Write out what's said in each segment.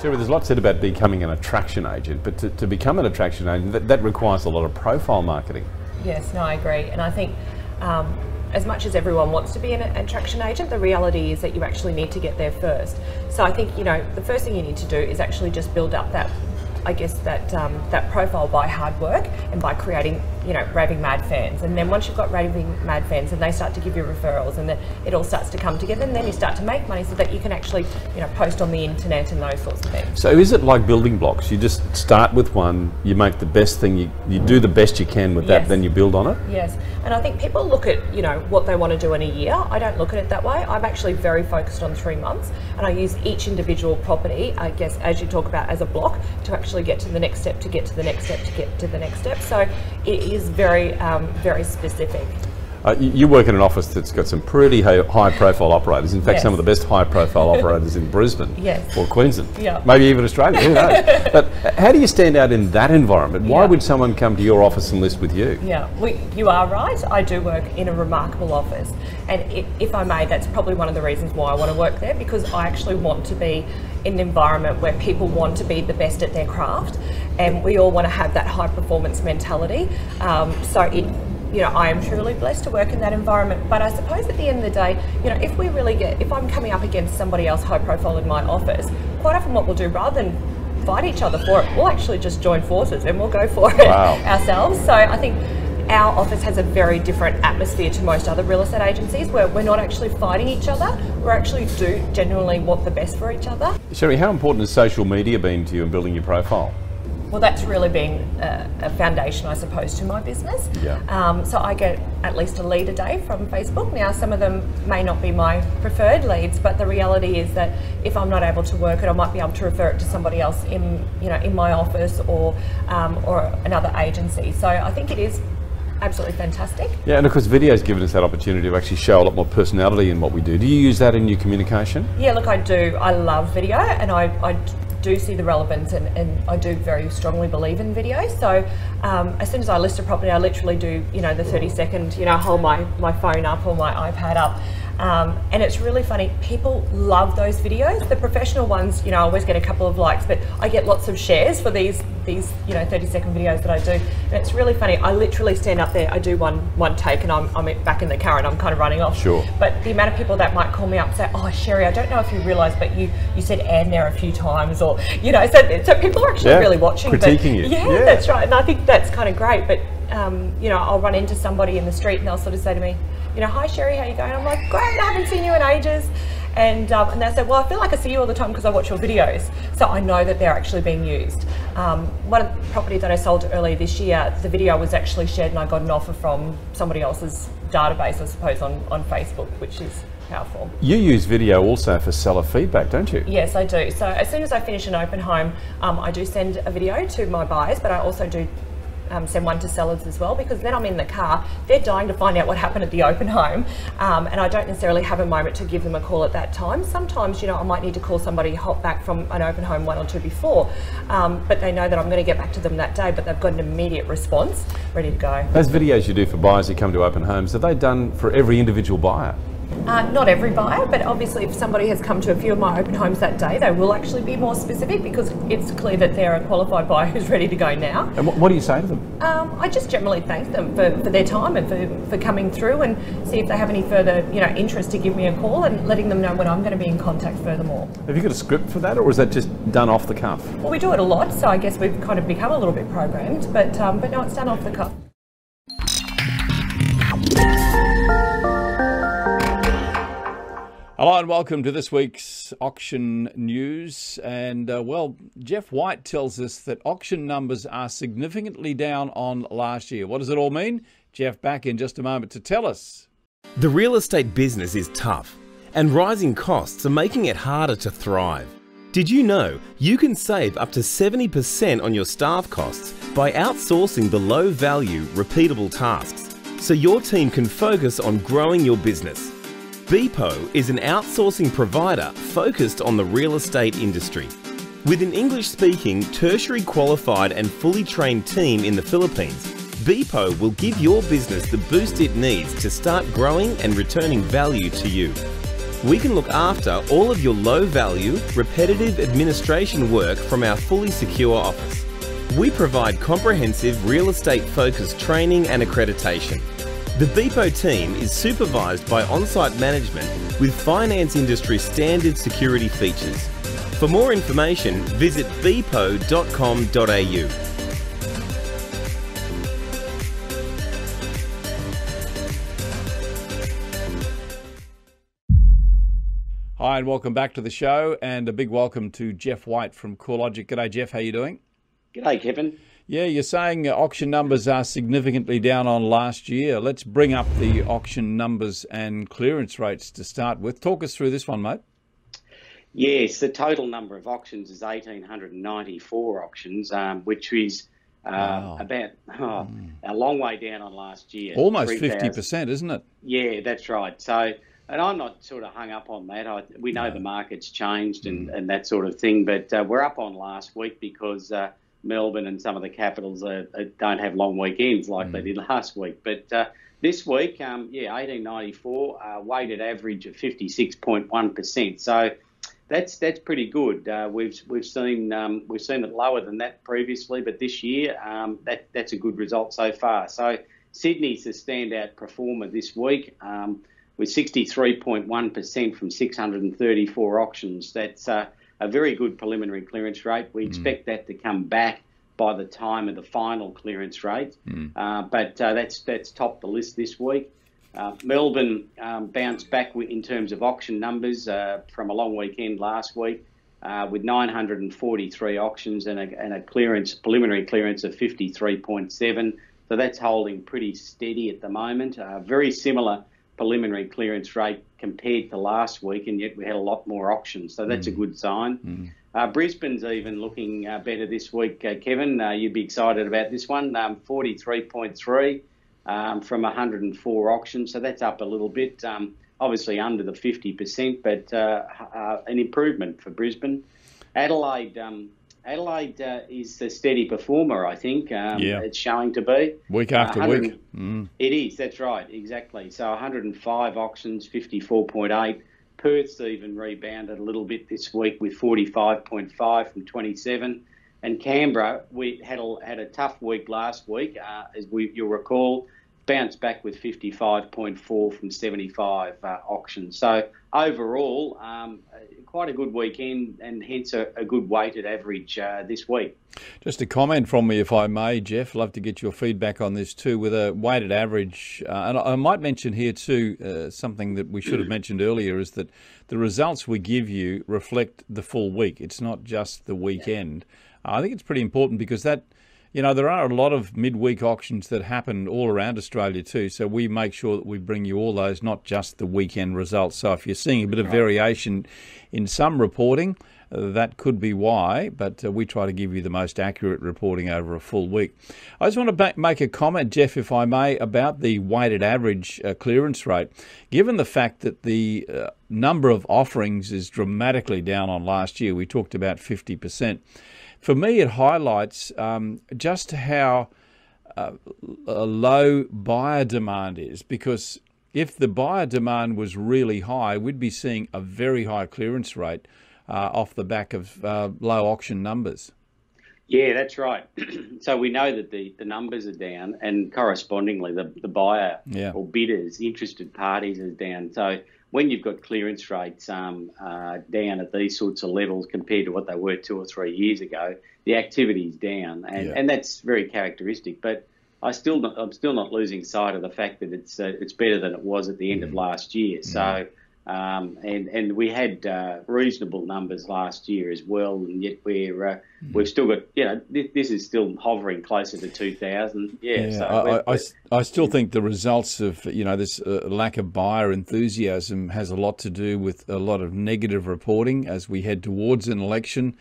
Sherry, there's a lot said about becoming an attraction agent, but to become an attraction agent, that requires a lot of profile marketing. Yes, no, I agree. And I think as much as everyone wants to be an attraction agent, the reality is that you actually need to get there first. So I think, the first thing you need to do is actually just build up that, I guess, that profile by hard work and by creating, raving mad fans. And then once you've got raving mad fans and they start to give you referrals and then it all starts to come together, and then you start to make money so that you can actually, post on the internet and those sorts of things. So is it like building blocks? You just start with one, you make the best thing, you do the best you can with that, then you build on it? Yes, and I think people look at, what they want to do in a year. I don't look at it that way. I'm actually very focused on 3 months, and I use each individual property, I guess, as you talk about, as a block to actually get to the next step, to get to the next step, to get to the next step. So it is very, very specific. You work in an office that's got some pretty high-profile operators. In fact, some of the best high-profile operators in Brisbane or Queensland, maybe even Australia, who knows? But how do you stand out in that environment? Why would someone come to your office and list with you? Yeah, you are right. I do work in a remarkable office. And if I may, that's probably one of the reasons why I want to work there, because I actually want to be in an environment where people want to be the best at their craft, and we all want to have that high-performance mentality. I am truly blessed to work in that environment. But I suppose at the end of the day, if I'm coming up against somebody else high profile in my office, quite often what we'll do, rather than fight each other for it, we'll actually just join forces and we'll go for it ourselves. So I think our office has a very different atmosphere to most other real estate agencies, where we're not actually fighting each other. We're actually do genuinely want the best for each other. Sherry, how important has social media been to you in building your profile? Well, that's really been a foundation, I suppose, to my business. So I get at least a lead a day from Facebook. Now, some of them may not be my preferred leads, but the reality is that if I'm not able to work it, I might be able to refer it to somebody else in my office or another agency. So I think it is absolutely fantastic. Yeah, and of course video's given us that opportunity to actually show a lot more personality in what we do. Do you use that in your communication? Yeah, look, I do. I love video, and I do see the relevance, and I do very strongly believe in video. So as soon as I list a property, I literally do the 30-second, hold my phone up or my iPad up. And it's really funny, people love those videos. The professional ones, I always get a couple of likes, but I get lots of shares for these 30-second videos that I do. And it's really funny, I literally stand up there, I do one take, and I'm back in the car and I'm kind of running off. Sure. But the amount of people that might call me up and say, oh Sherry, I don't know if you realise, but you said and there a few times, or so people are actually really watching. Critiquing you. Yeah, that's right. And I think that's kind of great. But I'll run into somebody in the street and they'll sort of say to me, hi Sherry, how you going? I'm like, great, I haven't seen you in ages. And they said, well, I feel like I see you all the time because I watch your videos. So I know that they're actually being used. One of the property that I sold earlier this year, the video was actually shared and I got an offer from somebody else's database, I suppose, on Facebook, which is powerful. You use video also for seller feedback, don't you? Yes, I do. So as soon as I finish an open home, I do send a video to my buyers, but I also do send one to sellers as well, because then I'm in the car, they're dying to find out what happened at the open home, and I don't necessarily have a moment to give them a call at that time. Sometimes, I might need to call somebody hot back from an open home 1 or 2 before, but they know that I'm going to get back to them that day, but they've got an immediate response ready to go. Those videos you do for buyers who come to open homes, are they done for every individual buyer? Not every buyer, but obviously if somebody has come to a few of my open homes that day, they will actually be more specific, because it's clear that they're a qualified buyer who's ready to go now. And what do you say to them? I just generally thank them for their time and for coming through, and see if they have any further interest to give me a call, and letting them know when I'm going to be in contact furthermore. Have you got a script for that, or is that just done off the cuff? Well, we do it a lot, so I guess we've kind of become a little bit programmed, but no, it's done off the cuff. Hello and welcome to this week's auction news. And Geoff White tells us that auction numbers are significantly down on last year. What does it all mean? Geoff back in just a moment to tell us. The real estate business is tough, and rising costs are making it harder to thrive. Did you know you can save up to 70% on your staff costs by outsourcing the low-value, repeatable tasks, so your team can focus on growing your business? Beepo is an outsourcing provider focused on the real estate industry. With an English-speaking, tertiary qualified and fully trained team in the Philippines, Beepo will give your business the boost it needs to start growing and returning value to you. We can look after all of your low-value, repetitive administration work from our fully secure office. We provide comprehensive real estate-focused training and accreditation. The BPO team is supervised by on-site management with finance industry standard security features. For more information, visit bpo.com.au. Hi, and welcome back to the show, and a big welcome to Geoff White from CoreLogic. G'day, Geoff. How you doing? G'day, Kevin. Yeah, you're saying auction numbers are significantly down on last year. Let's bring up the auction numbers and clearance rates to start with. Talk us through this one, mate. Yes, the total number of auctions is 1,894 auctions, which is about a long way down on last year. Almost 50%, isn't it? Yeah, that's right. So, and I'm not sort of hung up on that. We know the market's changed and that sort of thing, but we're up on last week because Melbourne and some of the capitals don't have long weekends like they did last week. But this week, 1894, weighted average of 56.1%. So that's pretty good. We've seen it lower than that previously, but this year that's a good result so far. So Sydney's the standout performer this week with 63.1% from 634 auctions. That's a very good preliminary clearance rate. We expect that to come back by the time of the final clearance rate, but that's topped the list this week. Melbourne bounced back in terms of auction numbers from a long weekend last week with 943 auctions and a preliminary clearance of 53.7. So that's holding pretty steady at the moment. Very similar preliminary clearance rate compared to last week, and yet we had a lot more auctions, so that's a good sign. Brisbane's even looking better this week, Kevin. You'd be excited about this one, 43.3 from 104 auctions, so that's up a little bit, obviously under the 50%, but an improvement for Brisbane. Adelaide is a steady performer, I think. It's showing to be. Week after week. It is, that's right, exactly. So 105 auctions, 54.8. Perth's even rebounded a little bit this week with 45.5 from 27. And Canberra, we had a tough week last week, you'll recall, bounced back with 55.4 from 75 auctions. So overall, quite a good weekend and hence a good weighted average this week. Just a comment from me, if I may, Geoff. Love to get your feedback on this too. With a weighted average, and I might mention here too, something that we should have mentioned earlier is that the results we give you reflect the full week. It's not just the weekend. I think it's pretty important because that, there are a lot of midweek auctions that happen all around Australia too. So we make sure that we bring you all those, not just the weekend results. So if you're seeing a bit of variation in some reporting, that could be why, but we try to give you the most accurate reporting over a full week. I just want to make a comment, Geoff, if I may, about the weighted average clearance rate. Given the fact that the number of offerings is dramatically down on last year, we talked about 50%. For me, it highlights just how low buyer demand is, because if the buyer demand was really high, we'd be seeing a very high clearance rate off the back of low auction numbers. Yeah, that's right. So we know that the numbers are down, and correspondingly the buyer or bidders, interested parties, is down. So when you've got clearance rates down at these sorts of levels compared to what they were 2 or 3 years ago, the activity is down, and that's very characteristic. But I'm still not losing sight of the fact that it's better than it was at the end of last year. So and we had reasonable numbers last year as well, and yet we've still got this is still hovering closer to 2,000. I still think the results of this lack of buyer enthusiasm has a lot to do with a lot of negative reporting as we head towards an election.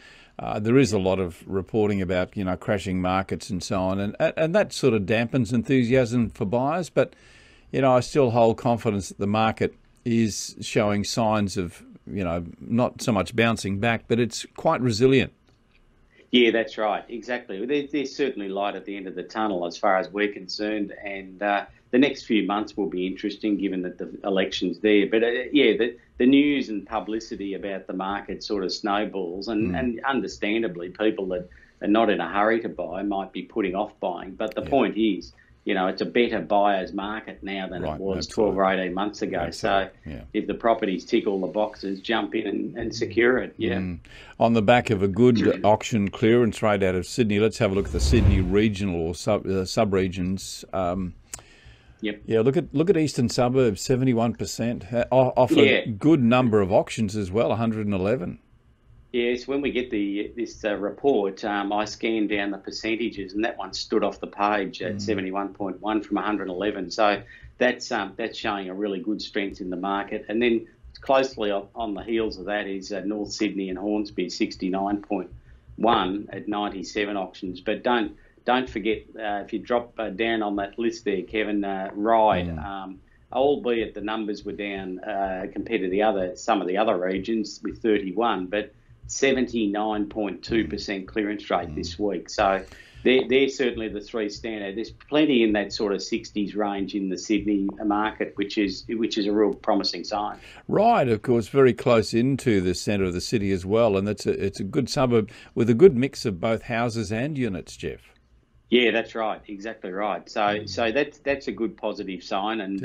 There is a lot of reporting about crashing markets and so on, and that sort of dampens enthusiasm for buyers. But I still hold confidence that the market is showing signs of not so much bouncing back, but it's quite resilient. Yeah, that's right, exactly. There's certainly light at the end of the tunnel as far as we're concerned, and the next few months will be interesting given that the election's there. But the news and publicity about the market sort of snowballs, and understandably, people that are not in a hurry to buy might be putting off buying. But the point is, it's a better buyer's market now than it was 12 or 18 months ago. Absolutely. So if the properties tick all the boxes, jump in and secure it. On the back of a good auction clearance rate out of Sydney, let's have a look at the Sydney regional or sub-regions. Yeah, look at eastern suburbs, 71%. Off a good number of auctions as well, 111. Yes, when we get this report, I scanned down the percentages, and that one stood off the page at 71.1 from 111. So that's showing a really good strength in the market. And then closely on the heels of that is North Sydney and Hornsby, 69.1 at 97 auctions. But don't forget, if you drop down on that list there, Kevin, Ryde. Albeit the numbers were down compared to some of the other regions with 31, but 79.2% clearance rate this week. So they're certainly the three standout. There's plenty in that sort of 60s range in the Sydney market, which is a real promising sign. Right, of course, very close into the centre of the city as well, and it's a good suburb with a good mix of both houses and units, Geoff. Yeah, that's right, exactly right. So that's a good positive sign, and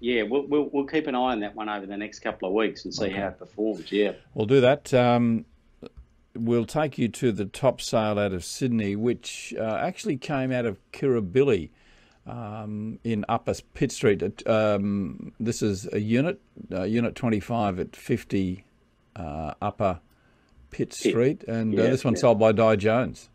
we'll keep an eye on that one over the next couple of weeks and see how it performs. Yeah, we'll do that. We'll take you to the top sale out of Sydney, which actually came out of Kirribilli in Upper Pitt Street. This is a unit 25 at 50 Upper Pitt Street, and this one sold by Di Jones.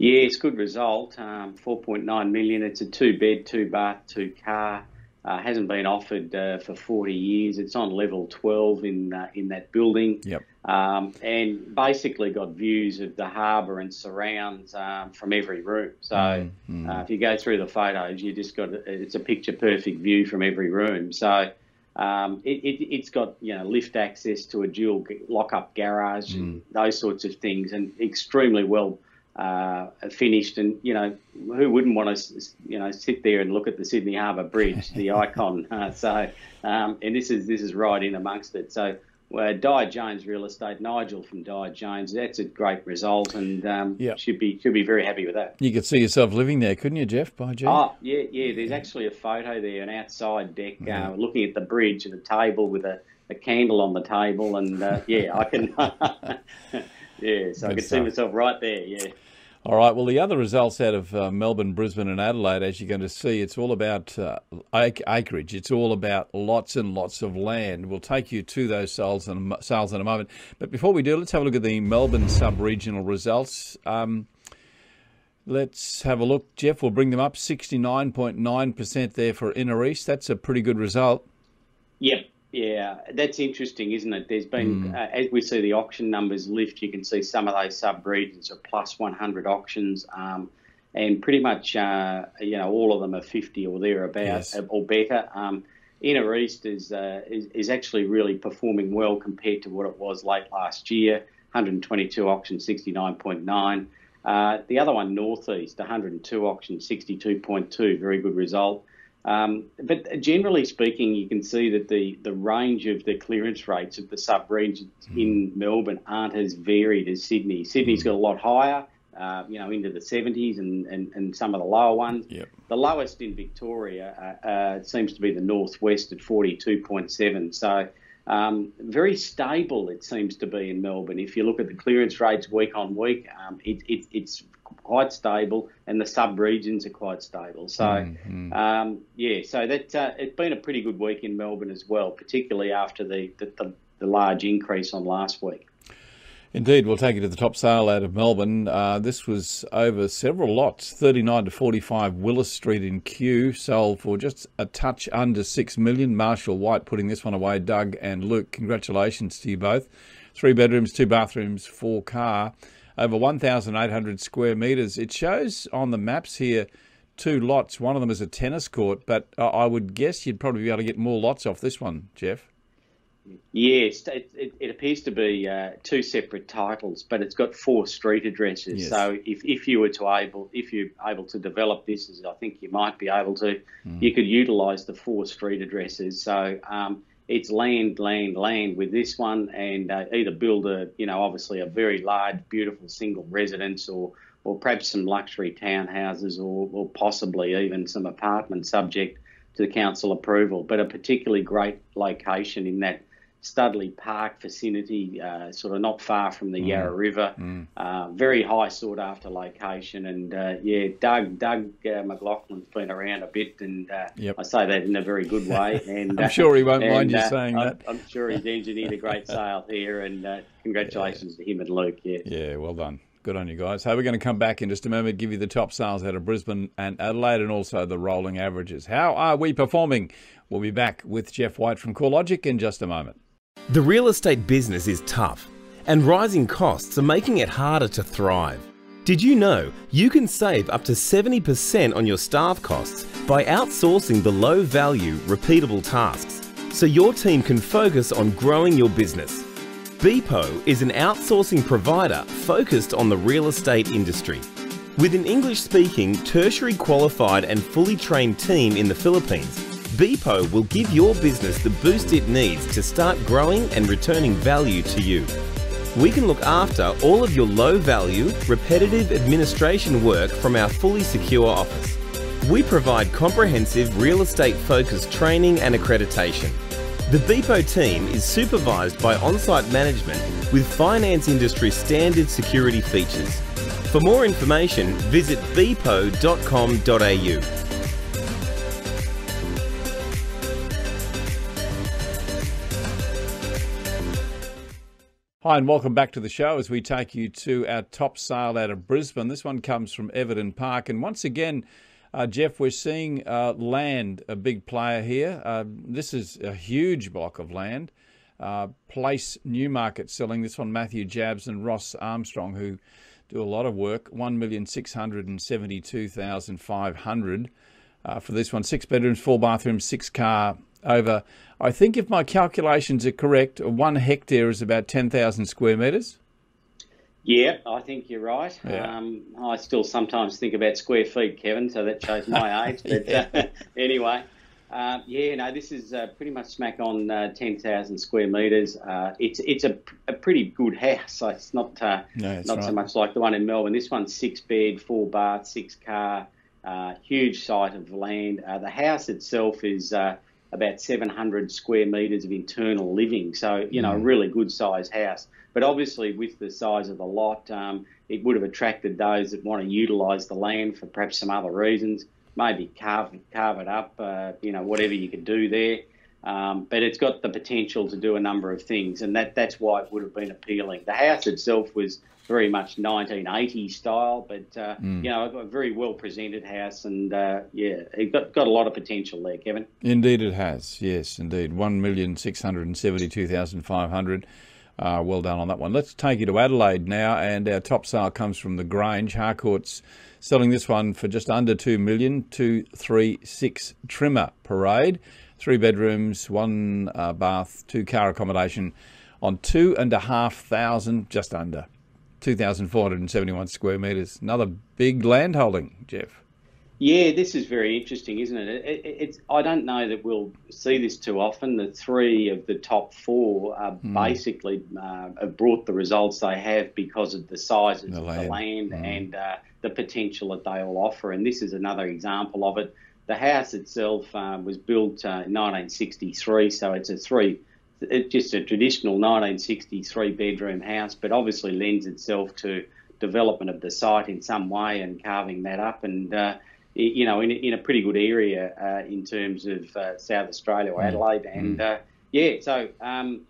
Yeah, it's a good result. 4.9 million. It's a 2-bed, 2-bath, 2-car. Hasn't been offered for 40 years. It's on level 12 in that building. Yep. And basically got views of the harbour and surrounds from every room. So if you go through the photos, you just it's a picture perfect view from every room. So it's got lift access to a dual lock-up garage and those sorts of things, and extremely well finished. And who wouldn't want to sit there and look at the Sydney Harbour Bridge, the icon. And this is right in amongst it. So Di Jones Real Estate, Nigel from Di Jones, that's a great result, and should be very happy with that. You could see yourself living there, couldn't you, Geoff? By June? Oh yeah. There's actually a photo there, an outside deck, looking at the bridge and a table with a candle on the table, and I can so I can see myself right there. Yeah. All right, well, the other results out of Melbourne, Brisbane and Adelaide, as you're going to see, it's all about acreage. It's all about lots and lots of land. We'll take you to those sales in a moment. But before we do, let's have a look at the Melbourne sub-regional results. Let's have a look. Geoff, we'll bring them up. 69.9% there for Inner East. That's a pretty good result. Yep. Yeah, that's interesting, isn't it? There's been, as we see the auction numbers lift, you can see some of those sub-regions are plus 100 auctions, and pretty much, all of them are 50 or thereabouts or better. Inner East is actually really performing well compared to what it was late last year. 122 auctions, 69.9. The other one, North East, 102 auctions, 62.2, very good result. But generally speaking, you can see that the range of the clearance rates of the sub-regions in Melbourne aren't as varied as Sydney. Sydney's got a lot higher, into the 70s and some of the lower ones. Yep. The lowest in Victoria seems to be the northwest at 42.7. So very stable it seems to be in Melbourne. If you look at the clearance rates week on week, it's quite stable, and the sub-regions are quite stable. So, so that it's been a pretty good week in Melbourne as well, particularly after the large increase on last week. Indeed, we'll take you to the top sale out of Melbourne. This was over several lots. 39 to 45 Willis Street in Kew sold for just a touch under $6 million. Marshall White putting this one away. Doug and Luke, congratulations to you both. 3 bedrooms, 2 bathrooms, 4 car. Over 1,800 square metres. It shows on the maps here 2 lots. One of them is a tennis court, but I would guess you'd probably be able to get more lots off this one, Geoff. Yes, it appears to be two separate titles, but it's got 4 street addresses. Yes. So if you're able to develop this, as I think you might be able to, you could utilise the 4 street addresses. So it's land with this one, and either build obviously a very large, beautiful single residence, or perhaps some luxury townhouses, or possibly even some apartments, subject to the council approval. But a particularly great location in that Studley Park vicinity, sort of not far from the Yarra River. Very high sought after location, and Doug McLaughlin's been around a bit, and I say that in a very good way. And I'm sure he won't mind you saying that. I'm sure he's engineered a great sale here, and congratulations to him and Luke. Yeah, well done. Good on you guys. So we're going to come back in just a moment, give you the top sales out of Brisbane and Adelaide, and also the rolling averages. How are we performing? We'll be back with Geoff White from CoreLogic in just a moment. The real estate business is tough, and rising costs are making it harder to thrive. Did you know you can save up to 70% on your staff costs by outsourcing the low-value, repeatable tasks, so your team can focus on growing your business? Beepo is an outsourcing provider focused on the real estate industry. With an English-speaking, tertiary qualified and fully trained team in the Philippines, Beepo will give your business the boost it needs to start growing and returning value to you. We can look after all of your low-value, repetitive administration work from our fully secure office. We provide comprehensive real estate-focused training and accreditation. The Beepo team is supervised by on-site management with finance industry standard security features. For more information, visit beepo.com.au. Hi and welcome back to the show as we take you to our top sale out of Brisbane. This one comes from Everton Park, and once again, Geoff, we're seeing land a big player here. This is a huge block of land. Place Newmarket selling this one, Matthew Jabs and Ross Armstrong, who do a lot of work, 1,672,500 for this one. 6 bedrooms, 4 bathrooms, 6 car, over, I think if my calculations are correct, 1 hectare is about 10,000 square metres. Yeah, I think you're right. Yeah. I still sometimes think about square feet, Kevin, so that shows my age. But anyway, this is pretty much smack on 10,000 square metres. It's a pretty good house. So it's not so much like the one in Melbourne. This one's 6 bed, 4 bath, 6 car, huge site of land. The house itself is about 700 square metres of internal living. So, a really good size house. But obviously with the size of the lot, it would have attracted those that want to utilise the land for perhaps some other reasons, maybe carve it up, whatever you could do there. But it's got the potential to do a number of things, and that's why it would have been appealing. The house itself was very much 1980s style, but a very well presented house, and it got a lot of potential there, Kevin. Indeed, it has. Yes, indeed, 1,672,500. Well done on that one. Let's take you to Adelaide now, and our top sale comes from the Grange. Harcourt's selling this one for just under $2 million, 236 Trimmer Parade, 3 bedrooms, 1 bath, 2 car accommodation on 2,500, just under 2,471 square metres. Another big land holding, Geoff. Yeah, this is very interesting, isn't it? I don't know that we'll see this too often. The 3 of the top 4 basically have brought the results they have because of the size of the land and the potential that they all offer. And this is another example of it. The house itself was built in 1963, so it's just a traditional 1963 bedroom house, but obviously lends itself to development of the site in some way and carving that up, and in a pretty good area in terms of South Australia or Adelaide, and so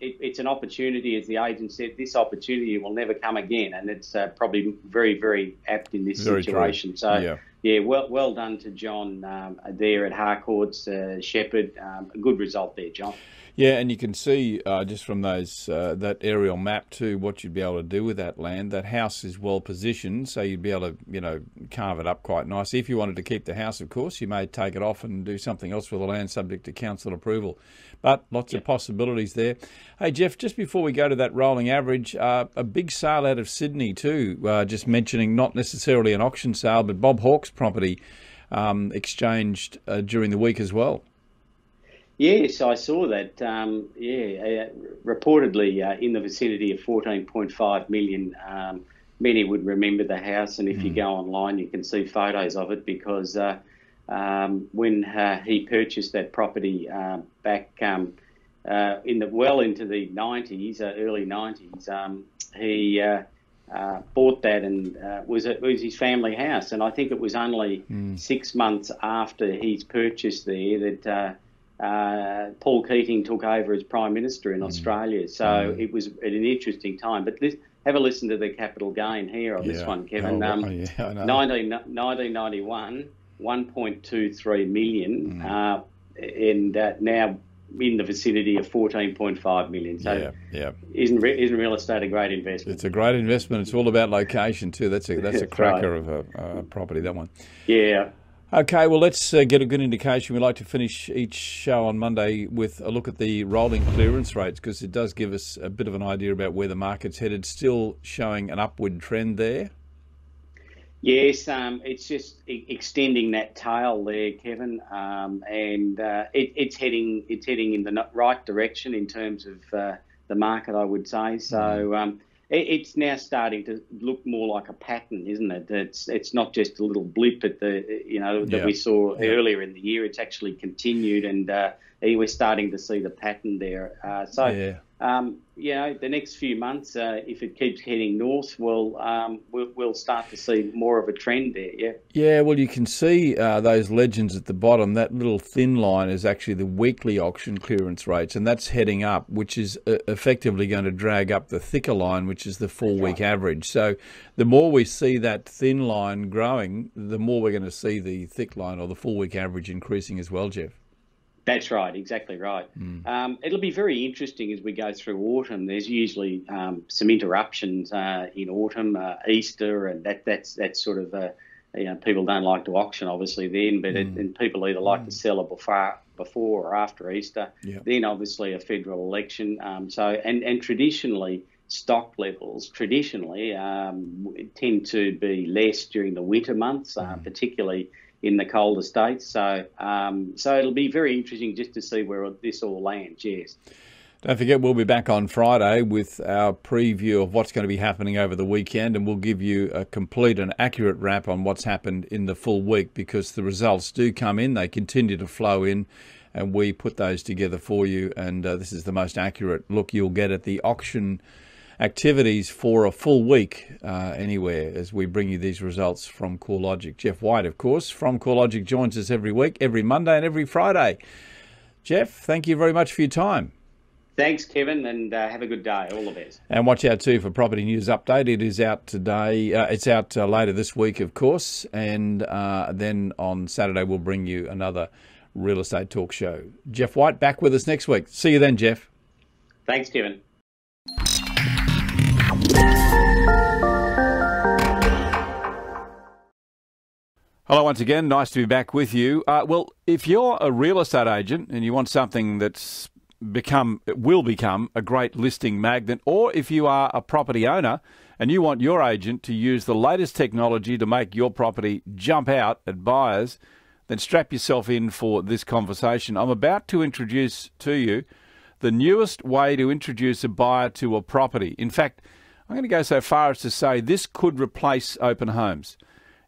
it's an opportunity, as the agent said. This opportunity will never come again, and it's probably very, very apt in this situation. True. So well done to John there at Harcourt's, Shepherd. A good result there, John. Yeah, and you can see just from those that aerial map too what you'd be able to do with that land. That house is well positioned, so you'd be able to, carve it up quite nicely. If you wanted to keep the house, of course, you may take it off and do something else with the land subject to council approval. But lots of possibilities there. Hey, Geoff, just before we go to that rolling average, a big sale out of Sydney too, just mentioning not necessarily an auction sale, but Bob Hawke's property exchanged during the week as well. Yes, I saw that. Reportedly in the vicinity of 14.5 million. Many would remember the house, and if you go online, you can see photos of it because when he purchased that property back into the 90s, early 90s, he bought that and it was his family house, and I think it was only 6 months after he's purchased there that Paul Keating took over as Prime Minister in Australia. So it was at an interesting time. But have a listen to the capital gain here on this one, Kevin. 1991, 1.23 million, and now in the vicinity of 14.5 million. So isn't real estate a great investment? It's a great investment. It's all about location too. That's a cracker of a property, that one. Yeah. Okay, well, let's get a good indication. We like to finish each show on Monday with a look at the rolling clearance rates because it does give us a bit of an idea about where the market's headed. Still showing an upward trend there. Yes, it's just extending that tail there, Kevin, and it's heading in the right direction in terms of the market, I would say. So it's now starting to look more like a pattern, isn't it? It's not just a little blip at that we saw earlier in the year. It's actually continued, and we're starting to see the pattern there. The next few months, if it keeps heading north, we'll start to see more of a trend there. Yeah. Yeah. Well, you can see those legends at the bottom. That little thin line is actually the weekly auction clearance rates, and that's heading up, which is effectively going to drag up the thicker line, which is the 4-week average. So, the more we see that thin line growing, the more we're going to see the thick line or the 4-week average increasing as well, Geoff. That's right, exactly right. It'll be very interesting as we go through autumn. There's usually some interruptions in autumn, Easter, and that's sort of people don't like to auction obviously then, but and people either like to sell it before or after Easter. Yep. Then obviously a federal election. And traditionally stock levels tend to be less during the winter months, particularly in the colder states. So it'll be very interesting just to see where this all lands, yes. Don't forget, we'll be back on Friday with our preview of what's going to be happening over the weekend, and we'll give you a complete and accurate wrap on what's happened in the full week because the results do come in, they continue to flow in, and we put those together for you, and this is the most accurate look you'll get at the auction activities for a full week anywhere as we bring you these results from CoreLogic. Geoff White, of course, from CoreLogic joins us every week, every Monday and every Friday. Geoff, thank you very much for your time. Thanks, Kevin, and have a good day. All the best. And watch out too for Property News Update. It is out today. It's out later this week, of course, and then on Saturday we'll bring you another real estate talk show. Geoff White back with us next week. See you then, Geoff. Thanks, Kevin. Hello once again, nice to be back with you. Well, if you're a real estate agent and you want something that's will become a great listing magnet, or if you are a property owner and you want your agent to use the latest technology to make your property jump out at buyers, then strap yourself in for this conversation. I'm about to introduce to you the newest way to introduce a buyer to a property. In fact, I'm going to go so far as to say this could replace open homes.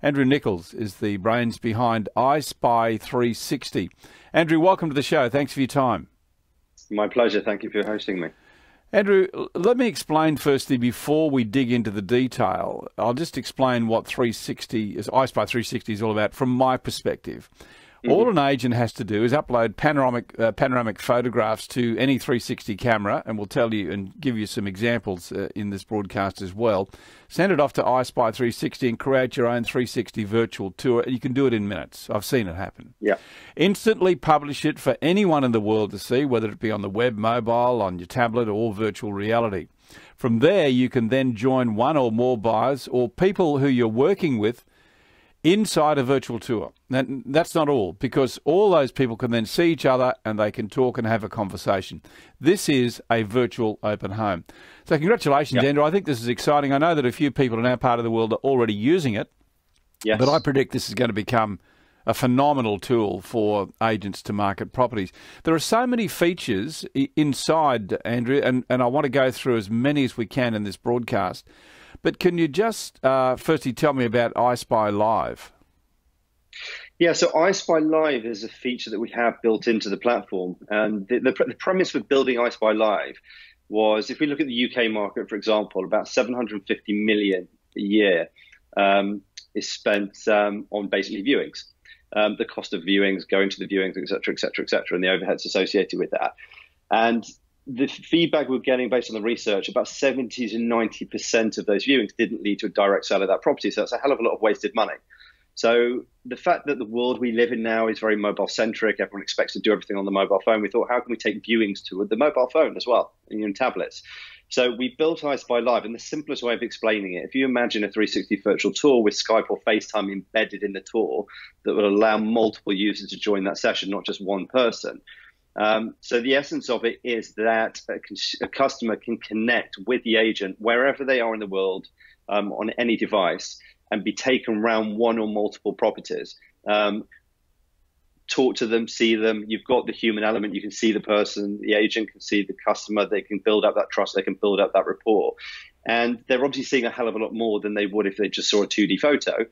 Andrew Nichols is the brains behind iSpy 360. Andrew, welcome to the show. Thanks for your time. My pleasure. Thank you for hosting me. Andrew, let me explain firstly, before we dig into the detail, I'll just explain what iSpy 360 is all about from my perspective. All an agent has to do is upload panoramic photographs to any 360 camera, and we'll tell you and give you some examples in this broadcast as well. Send it off to iSpy 360 and create your own 360 virtual tour. You can do it in minutes. I've seen it happen. Yeah. Instantly publish it for anyone in the world to see, whether it be on the web, mobile, on your tablet, or virtual reality. From there, you can then join one or more buyers or people who you're working with inside a virtual tour. That's not all, because all those people can then see each other and they can talk and have a conversation. This is a virtual open home. So congratulations, Andrew. I think this is exciting. I know that a few people in our part of the world are already using it, but I predict this is going to become a phenomenal tool for agents to market properties. There are so many features inside, Andrew, and I want to go through as many as we can in this broadcast. But can you just firstly tell me about iSpy Live? Yeah, so iSpy Live is a feature that we have built into the platform. And the premise for building iSpy Live was, if we look at the UK market, for example, about 750 million a year is spent on basically viewings. The cost of viewings, going to the viewings, et cetera, and the overheads associated with that. And the feedback we're getting based on the research, about 70 to 90% of those viewings didn't lead to a direct sale of that property. So that's a hell of a lot of wasted money. So the fact that the world we live in now is very mobile centric, everyone expects to do everything on the mobile phone. We thought, how can we take viewings to the mobile phone as well, and tablets? So we built iSpy Live, and the simplest way of explaining it, if you imagine a 360 virtual tour with Skype or FaceTime embedded in the tour that will allow multiple users to join that session, not just one person. So the essence of it is that a customer can connect with the agent wherever they are in the world on any device and be taken around one or multiple properties. Talk to them, see them. You've got the human element. You can see the person, the agent can see the customer. They can build up that trust. They can build up that rapport. And they're obviously seeing a hell of a lot more than they would if they just saw a 2D photo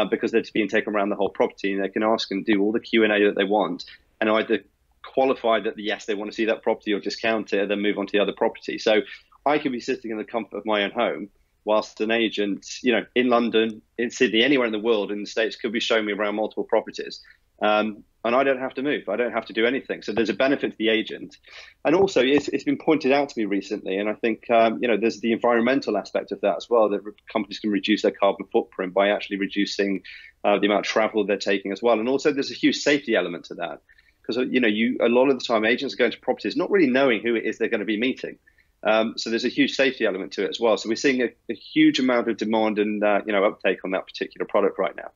because they're being taken around the whole property, and they can ask and do all the Q&A that they want and either qualify that, yes, they want to see that property or discount it and then move on to the other property. So I could be sitting in the comfort of my own home whilst an agent, in London, in Sydney, anywhere in the world, in the States, could be showing me around multiple properties. And I don't have to move. I don't have to do anything. So there's a benefit to the agent. And also, it's been pointed out to me recently, and I think, there's the environmental aspect of that as well, that companies can reduce their carbon footprint by actually reducing the amount of travel they're taking as well. And also, there's a huge safety element to that. Because, a lot of the time, agents are going to properties not really knowing who it is they're going to be meeting. So there's a huge safety element to it as well. So we're seeing a huge amount of demand and, uptake on that particular product right now.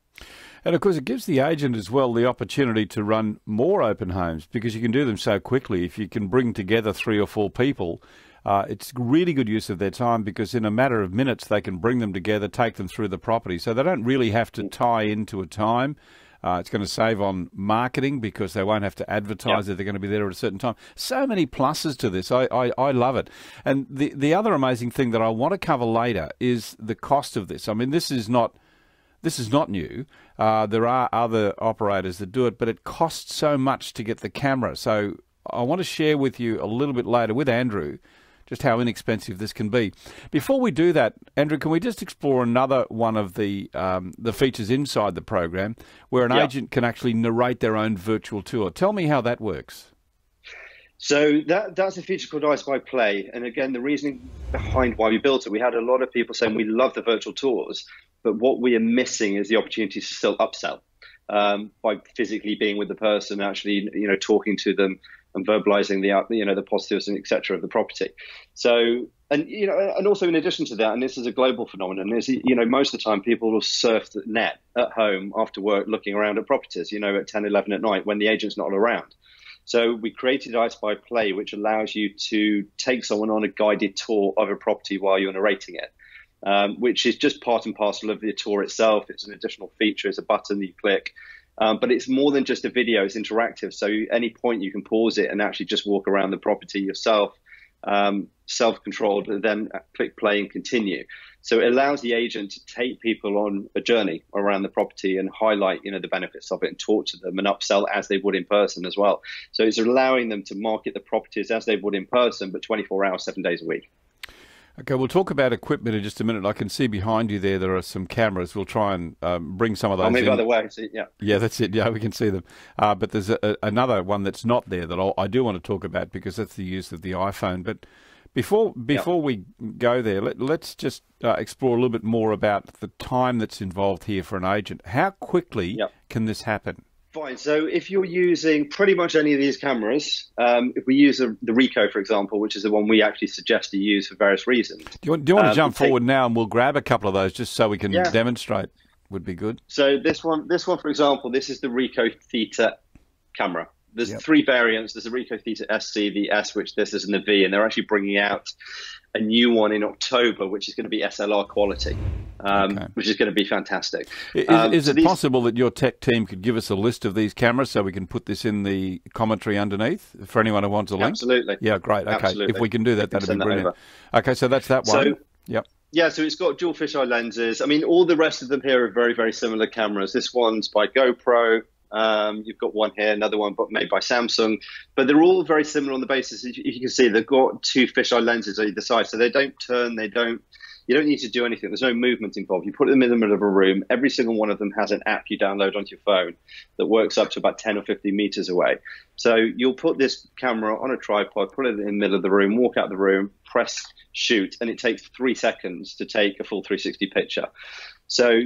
And, of course, it gives the agent as well the opportunity to run more open homes because you can do them so quickly. If you can bring together 3 or 4 people, it's really good use of their time because in a matter of minutes they can bring them together, take them through the property. So they don't really have to tie into a time. It's going to save on marketing because they won't have to advertise that they're going to be there at a certain time. So many pluses to this. I love it. And the other amazing thing that I want to cover later is the cost of this. I mean, this is not new. There are other operators that do it, but it costs so much to get the camera. So I want to share with you a little bit later with Andrew just how inexpensive this can be. Before we do that, Andrew, can we just explore another one of the features inside the program where an agent can actually narrate their own virtual tour? Tell me how that works. So that's a feature called iSpy Play. And again, the reasoning behind why we built it, we had a lot of people saying we love the virtual tours, but what we are missing is the opportunity to still upsell by physically being with the person, actually, talking to them and verbalizing the positives and et cetera of the property. So, and also in addition to that, and this is a global phenomenon, is, most of the time people will surf the net at home after work looking around at properties, at 10, 11 at night when the agent's not around. So we created iSpy Play, which allows you to take someone on a guided tour of a property while you're narrating it, which is just part and parcel of the tour itself. It's an additional feature. It's a button that you click. But it's more than just a video. It's interactive. So at any point you can pause it and actually just walk around the property yourself, self-controlled, and then click play and continue. So it allows the agent to take people on a journey around the property and highlight, the benefits of it and talk to them and upsell as they would in person as well. So it's allowing them to market the properties as they would in person, but 24 hours, 7 days a week. Okay, we'll talk about equipment in just a minute. I can see behind you there are some cameras. We'll try and bring some of those maybe in. by the way, so, yeah. Yeah, that's it. Yeah, we can see them. But there's another one that's not there that I do want to talk about, because that's the use of the iPhone. But before we go there, let's just explore a little bit more about the time that's involved here for an agent. How quickly can this happen? Fine. So if you're using pretty much any of these cameras, if we use the Ricoh, for example, which is the one we actually suggest to use for various reasons. Do you want to jump forward now and we'll grab a couple of those just so we can demonstrate? Would be good. So this one, for example, this is the Ricoh Theta camera. There's three variants. There's the Ricoh Theta SC, the S, which this is, and the V, and they're actually bringing out a new one in October, which is going to be SLR quality, which is going to be fantastic. Is it possible that your tech team could give us a list of these cameras so we can put this in the commentary underneath for anyone who wants a link? Absolutely. Yeah, great. Okay, Absolutely. If we can do that, that'd be brilliant. Okay, so that's that one. So, yeah, so it's got dual fisheye lenses. I mean, all the rest of them here are very, very similar cameras. This one's by GoPro. You've got one here, another one made by Samsung, but they're all very similar on the basis, if you can see, they've got two fisheye lenses on either side, so they don't turn, you don't need to do anything. There's no movement involved. You put them in the middle of a room. Every single one of them has an app you download onto your phone that works up to about 10 or 15 meters away. So you'll put this camera on a tripod, put it in the middle of the room, walk out the room, press shoot, and it takes 3 seconds to take a full 360 picture. So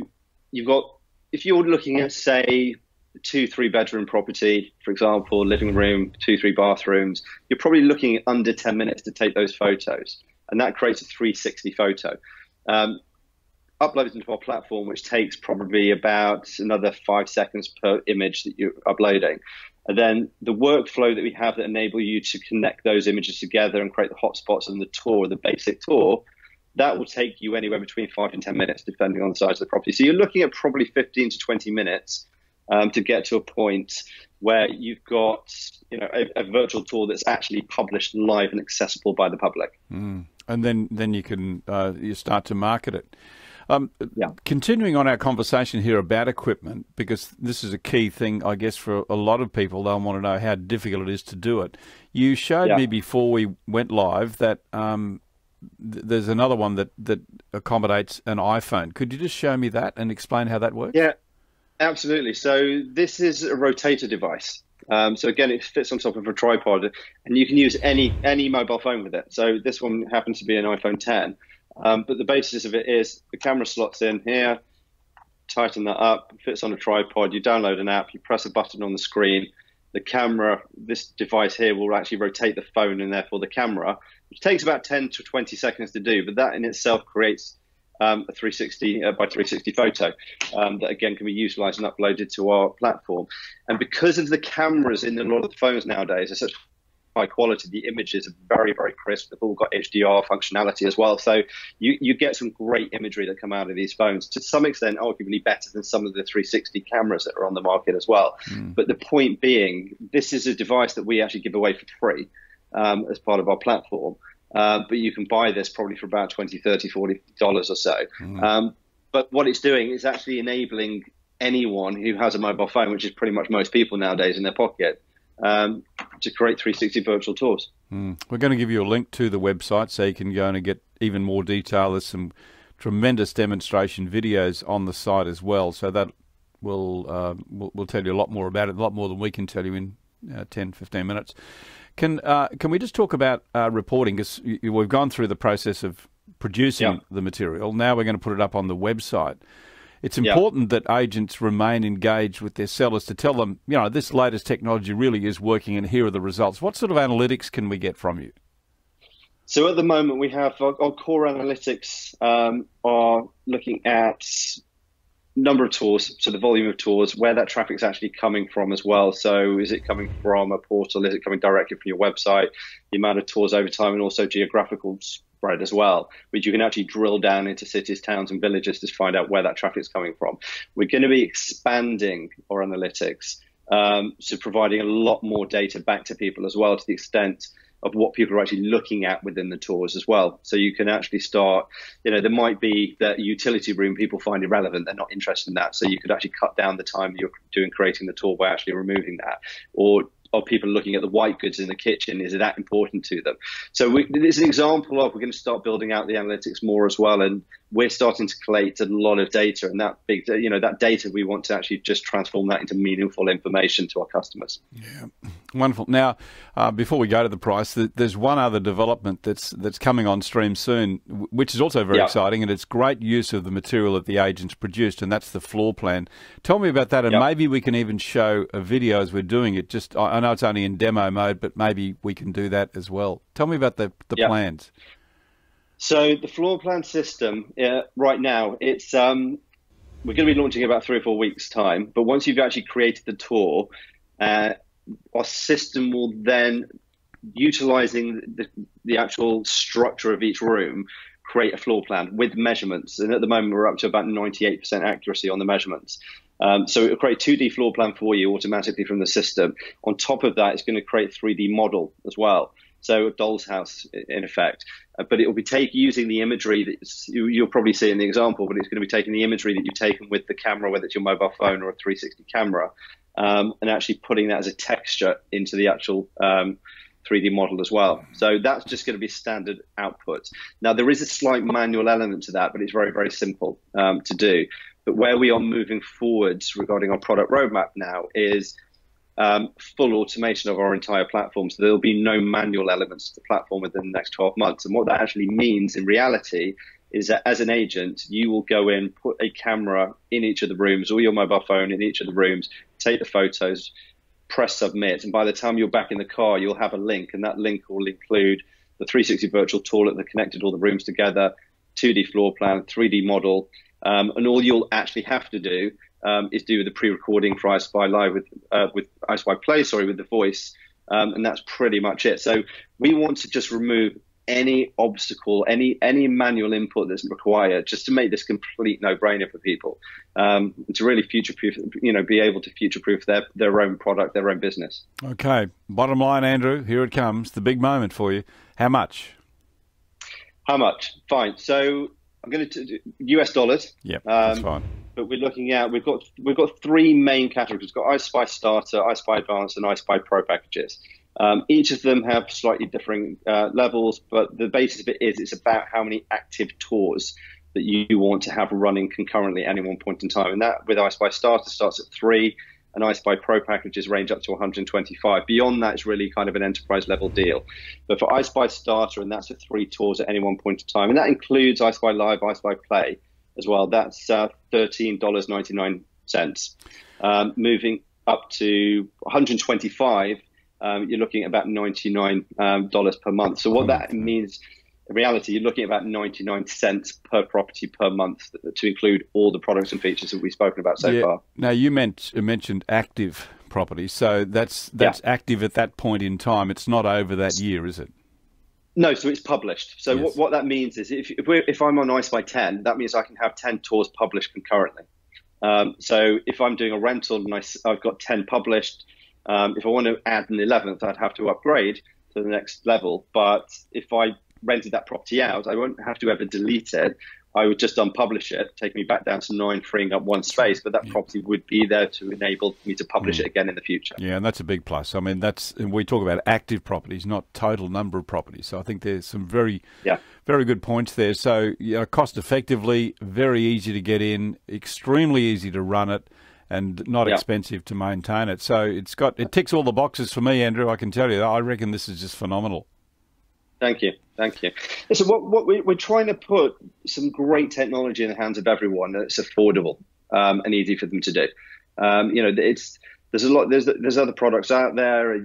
you've got, if you're looking at, say, 2-3 bedroom property, for example, living room, 2-3 bathrooms, you're probably looking at under 10 minutes to take those photos, and that creates a 360 photo. Uploaded into our platform, which takes probably about another 5 seconds per image that you're uploading. And then the workflow that we have that enable you to connect those images together and create the hotspots and the tour, the basic tour, that will take you anywhere between 5 and 10 minutes, depending on the size of the property. So you're looking at probably 15 to 20 minutes to get to a point where you've got, a virtual tour that's actually published live and accessible by the public. And then you can you start to market it. Continuing on our conversation here about equipment, because this is a key thing, I guess, for a lot of people. They'll want to know how difficult it is to do it. You showed me before we went live that there's another one that accommodates an iPhone. Could you just show me that and explain how that works? Yeah. Absolutely. So this is a rotator device. So again, it fits on top of a tripod, and you can use any mobile phone with it. So this one happens to be an iPhone 10. But the basis of it is the camera slots in here, tighten that up, fits on a tripod. You download an app, you press a button on the screen. The camera, this device here, will actually rotate the phone and therefore the camera, which takes about 10 to 20 seconds to do. But that in itself creates a 360 by 360 photo that again can be utilized and uploaded to our platform. And because of the cameras in a lot of the phones nowadays are such high quality, the images are very, very crisp. They've all got HDR functionality as well. So you get some great imagery that come out of these phones, to some extent arguably better than some of the 360 cameras that are on the market as well. But the point being, this is a device that we actually give away for free as part of our platform. But you can buy this probably for about $20, $30, $40 or so. But what it's doing is actually enabling anyone who has a mobile phone, which is pretty much most people nowadays in their pocket, to create 360 virtual tours. We're going to give you a link to the website so you can go and get even more detail. There's some tremendous demonstration videos on the site as well, so that will tell you a lot more about it, a lot more than we can tell you in 10, 15 minutes. Can we just talk about reporting? Because we've gone through the process of producing the material. Now we're going to put it up on the website. It's important that agents remain engaged with their sellers to tell them, this latest technology really is working and here are the results. What sort of analytics can we get from you? So at the moment we have our core analytics are looking at number of tours, so the volume of tours, where that traffic's actually coming from as well. So is it coming from a portal? Is it coming directly from your website? The amount of tours over time, and also geographical spread as well, which you can actually drill down into cities, towns and villages to find out where that traffic's coming from. We're going to be expanding our analytics, so providing a lot more data back to people as well, to the extent of what people are actually looking at within the tours as well. So you can actually start, there might be that utility room people find irrelevant, they're not interested in that. So you could actually cut down the time you're creating the tour by actually removing that. Or are people looking at the white goods in the kitchen? Is it that important to them? So it's an example of, we're going to start building out the analytics more as well, and we're starting to collate a lot of data, and that big, that data, we want to actually just transform that into meaningful information to our customers. Yeah, wonderful. Now, before we go to the price, there's one other development that's coming on stream soon, which is also very exciting, and it's great use of the material that the agents produced, and that's the floor plan. Tell me about that, and maybe we can even show a video as we're doing it. Just, I know it's only in demo mode, but maybe we can do that as well. Tell me about the plans. So the floor plan system, right now, it's we're going to be launching in about 3 or 4 weeks' time. But once you've actually created the tour, our system will then, utilizing the actual structure of each room, create a floor plan with measurements. And at the moment, we're up to about 98% accuracy on the measurements. So it will create a 2D floor plan for you automatically from the system. On top of that, it's going to create a 3D model as well. So a doll's house, in effect. But it will be using the imagery that you'll probably see in the example, but it's going to be taking the imagery that you've taken with the camera, whether it's your mobile phone or a 360 camera, and actually putting that as a texture into the actual 3D model as well. So that's just going to be standard output. Now, there is a slight manual element to that, but it's very, very simple to do. But where we are moving forwards regarding our product roadmap now is full automation of our entire platform. So there'll be no manual elements to the platform within the next 12 months. And what that actually means in reality is that as an agent, you will go in, put a camera in each of the rooms, or your mobile phone in each of the rooms, take the photos, press submit. And by the time you're back in the car, you'll have a link, and that link will include the 360 virtual toilet that connected all the rooms together, 2D floor plan, 3D model. And all you'll actually have to do is do the pre-recording for iSpy Live with iSpy Play, with the voice, and that's pretty much it. So we want to just remove any obstacle, any manual input that's required, just to make this complete no-brainer for people, to really future-proof, be able to future-proof their own product, their own business. Okay, bottom line, Andrew, here it comes, the big moment for you. How much? How much? Fine. So I'm going to do US dollars. Yeah, that's fine. But we're looking at, we've got 3 main categories. We've got iSpy Starter, iSpy Advanced, and iSpy Pro packages. Each of them have slightly differing levels, but the basis of it is it's about how many active tours that you want to have running concurrently at any one point in time. And that, with iSpy Starter, starts at 3, and iSpy Pro packages range up to 125. Beyond that, it's really kind of an enterprise level deal. But for iSpy Starter, and that's at 3 tours at any one point in time, and that includes iSpy Live, iSpy Play as well. That's $13.99. Moving up to 125, you're looking at about $99 per month. So what that means, in reality, you're looking at about 99 cents per property per month to include all the products and features that we've spoken about so far. Now, you mentioned active properties, so that's active at that point in time. It's not over that year, is it? No, so it's published. So what that means is if I'm on iSpy 10, that means I can have 10 tours published concurrently. So if I'm doing a rental and I've got 10 published, if I want to add an 11th, I'd have to upgrade to the next level. But if I rented that property out, I won't have to ever delete it. I would just unpublish it, take me back down to 9, freeing up 1 space, but that property would be there to enable me to publish it again in the future. Yeah, and that's a big plus. I mean, we talk about active properties, not total number of properties. So I think there's some very good points there. So cost effectively, very easy to get in, extremely easy to run it, and not expensive to maintain it. So it ticks all the boxes for me, Andrew. I can tell you that. I reckon this is just phenomenal. Thank you. So what we're trying to put some great technology in the hands of everyone that's affordable and easy for them to do. There's other products out there.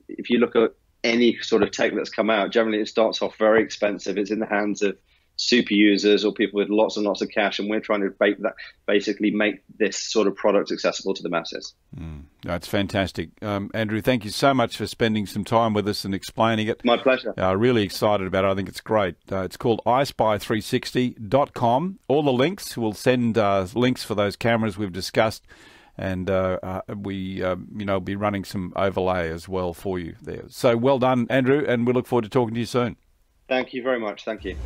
If you look at any sort of tech that's come out, generally it starts off very expensive. It's in the hands of super users or people with lots and lots of cash, and we're trying to basically make this sort of product accessible to the masses. That's fantastic. Andrew, thank you so much for spending some time with us and explaining it. My pleasure. Really excited about it. I think it's great. It's called iSpy360.com. All the links, we'll send links for those cameras we've discussed, and we'll be running some overlay as well for you there. So well done, Andrew, and we look forward to talking to you soon. Thank you very much. Thank you.